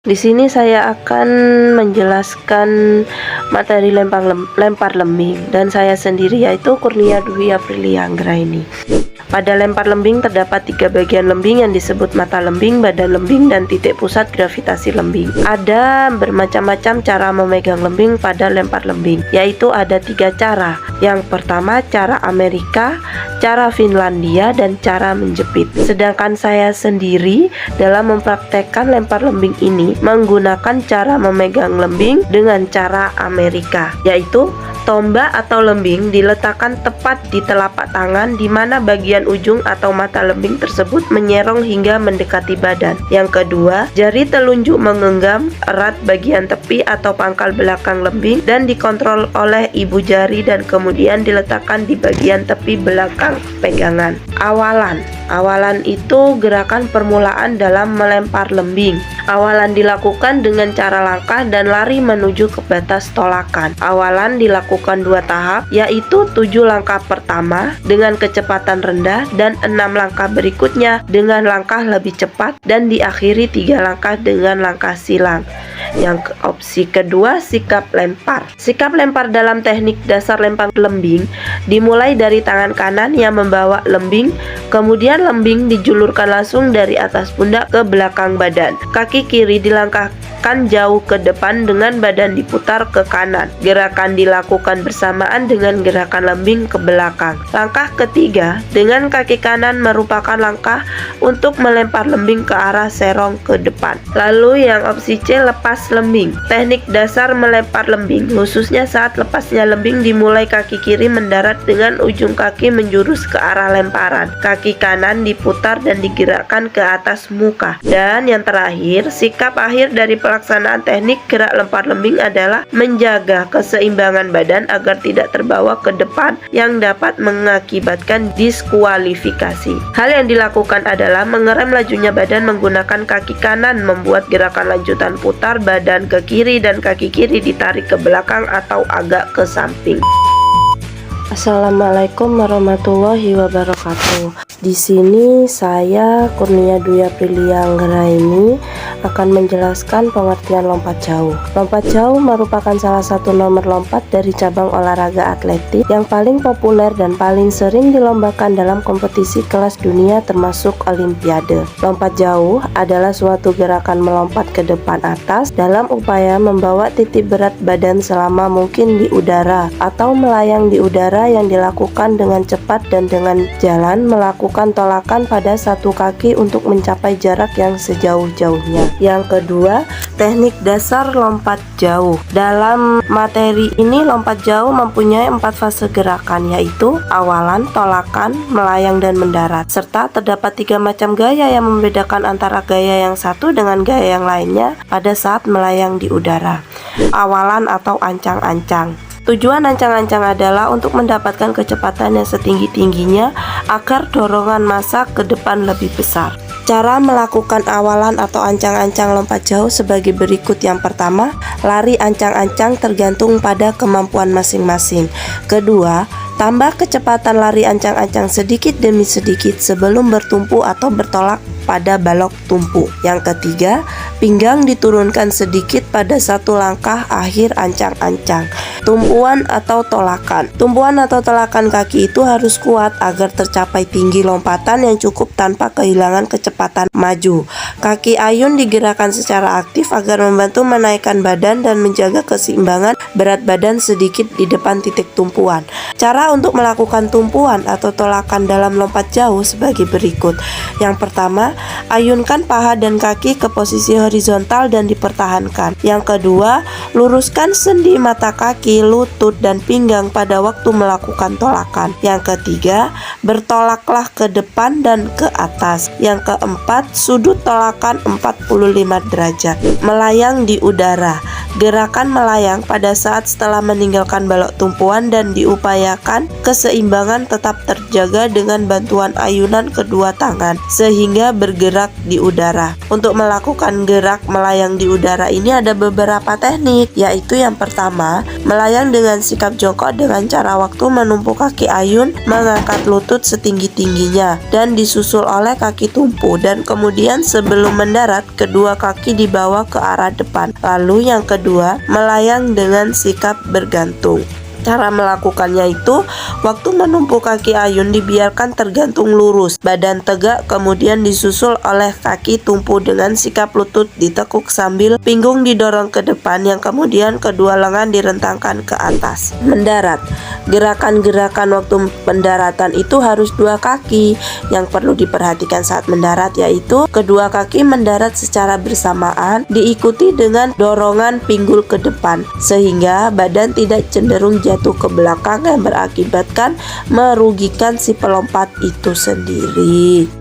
Di sini saya akan menjelaskan materi lempar lembing dan saya sendiri yaitu Kurnia Dwi Aprilia Anggraini. Pada lempar lembing terdapat 3 bagian lembing yang disebut mata lembing, badan lembing, dan titik pusat gravitasi lembing. Ada bermacam-macam cara memegang lembing pada lempar lembing, yaitu ada 3 cara. Yang pertama cara Amerika, cara Finlandia, dan cara menjepit. Sedangkan saya sendiri dalam mempraktekkan lempar lembing ini menggunakan cara memegang lembing dengan cara Amerika, yaitu tombak atau lembing diletakkan tepat di telapak tangan di mana bagian ujung atau mata lembing tersebut menyerong hingga mendekati badan. Yang kedua, jari telunjuk mengenggam erat bagian tepi atau pangkal belakang lembing dan dikontrol oleh ibu jari dan kemudian diletakkan di bagian tepi belakang pegangan. Awalan itu gerakan permulaan dalam melempar lembing. Awalan dilakukan dengan cara langkah dan lari menuju ke batas tolakan. Awalan dilakukan 2 tahap, yaitu 7 langkah pertama dengan kecepatan rendah dan 6 langkah berikutnya dengan langkah lebih cepat dan diakhiri 3 langkah dengan langkah silang. Yang opsi kedua, sikap lempar. Sikap lempar dalam teknik dasar lempar lembing dimulai dari tangan kanan yang membawa lembing, kemudian lembing dijulurkan langsung dari atas pundak ke belakang badan. Kaki kiri dilangkahkan jauh ke depan dengan badan diputar ke kanan. Gerakan dilakukan bersamaan dengan gerakan lembing ke belakang. Langkah ketiga, dengan kaki kanan merupakan langkah untuk melempar lembing ke arah serong ke depan. Lalu yang opsi C, lepas lembing. Teknik dasar melempar lembing, khususnya saat lepasnya lembing, dimulai kaki kiri mendarat dengan ujung kaki menjurus ke arah lemparan. Kaki kanan diputar dan digerakkan ke atas muka. Dan yang terakhir, sikap akhir dari pelaksanaan teknik gerak lempar lembing adalah menjaga keseimbangan badan agar tidak terbawa ke depan yang dapat mengakibatkan diskualifikasi. Hal yang dilakukan adalah mengerem lajunya badan menggunakan kaki kanan, membuat gerakan lanjutan putar badan ke kiri dan kaki kiri ditarik ke belakang atau agak ke samping. Assalamualaikum warahmatullahi wabarakatuh. Di sini saya Kurnia Dwi Aprilia Anggraini akan menjelaskan pengertian lompat jauh. Lompat jauh merupakan salah satu nomor lompat dari cabang olahraga atletik yang paling populer dan paling sering dilombakan dalam kompetisi kelas dunia termasuk olimpiade. Lompat jauh adalah suatu gerakan melompat ke depan atas dalam upaya membawa titik berat badan selama mungkin di udara atau melayang di udara yang dilakukan dengan cepat dan dengan jalan melakukan tolakan pada satu kaki untuk mencapai jarak yang sejauh-jauhnya. Yang kedua, teknik dasar lompat jauh. Dalam materi ini lompat jauh mempunyai 4 fase gerakan, yaitu awalan, tolakan, melayang, dan mendarat. Serta terdapat 3 macam gaya yang membedakan antara gaya yang satu dengan gaya yang lainnya pada saat melayang di udara. Awalan atau ancang-ancang. Tujuan ancang-ancang adalah untuk mendapatkan kecepatan yang setinggi-tingginya agar dorongan massa ke depan lebih besar. Cara melakukan awalan atau ancang-ancang lompat jauh sebagai berikut. Yang pertama, lari ancang-ancang tergantung pada kemampuan masing-masing. Kedua, tambah kecepatan lari ancang-ancang sedikit demi sedikit sebelum bertumpu atau bertolak pada balok tumpu. Yang ketiga, pinggang diturunkan sedikit pada satu langkah akhir ancang-ancang. Tumpuan atau tolakan. Tumpuan atau tolakan kaki itu harus kuat agar tercapai tinggi lompatan yang cukup tanpa kehilangan kecepatan maju. Kaki ayun digerakkan secara aktif agar membantu menaikkan badan dan menjaga keseimbangan berat badan sedikit di depan titik tumpuan. Cara untuk melakukan tumpuan atau tolakan dalam lompat jauh sebagai berikut. Yang pertama, ayunkan paha dan kaki ke posisi horizontal dan dipertahankan. Yang kedua, luruskan sendi mata kaki, lutut, dan pinggang pada waktu melakukan tolakan. Yang ketiga, bertolaklah ke depan dan ke atas. Yang keempat, sudut tolakan 45 derajat. Melayang di udara. Gerakan melayang pada saat setelah meninggalkan balok tumpuan dan diupayakan keseimbangan tetap terjaga dengan bantuan ayunan kedua tangan sehingga bergerak di udara. Untuk melakukan gerak melayang di udara ini ada beberapa teknik, yaitu yang pertama, melayang dengan sikap jongkok dengan cara waktu menumpuk kaki ayun, mengangkat lutut setinggi-tingginya dan disusul oleh kaki tumpu, dan kemudian sebelum mendarat kedua kaki dibawa ke arah depan. Lalu yang kedua, melayang dengan sikap bergantung. Cara melakukannya itu, waktu menumpuk kaki ayun dibiarkan tergantung lurus, badan tegak, kemudian disusul oleh kaki tumpu dengan sikap lutut ditekuk sambil pinggung didorong ke depan, yang kemudian kedua lengan direntangkan ke atas. Mendarat. Gerakan-gerakan waktu pendaratan itu harus dua kaki. Yang perlu diperhatikan saat mendarat yaitu kedua kaki mendarat secara bersamaan diikuti dengan dorongan pinggul ke depan sehingga badan tidak cenderung jatuh ke belakang yang berakibatkan merugikan si pelompat itu sendiri.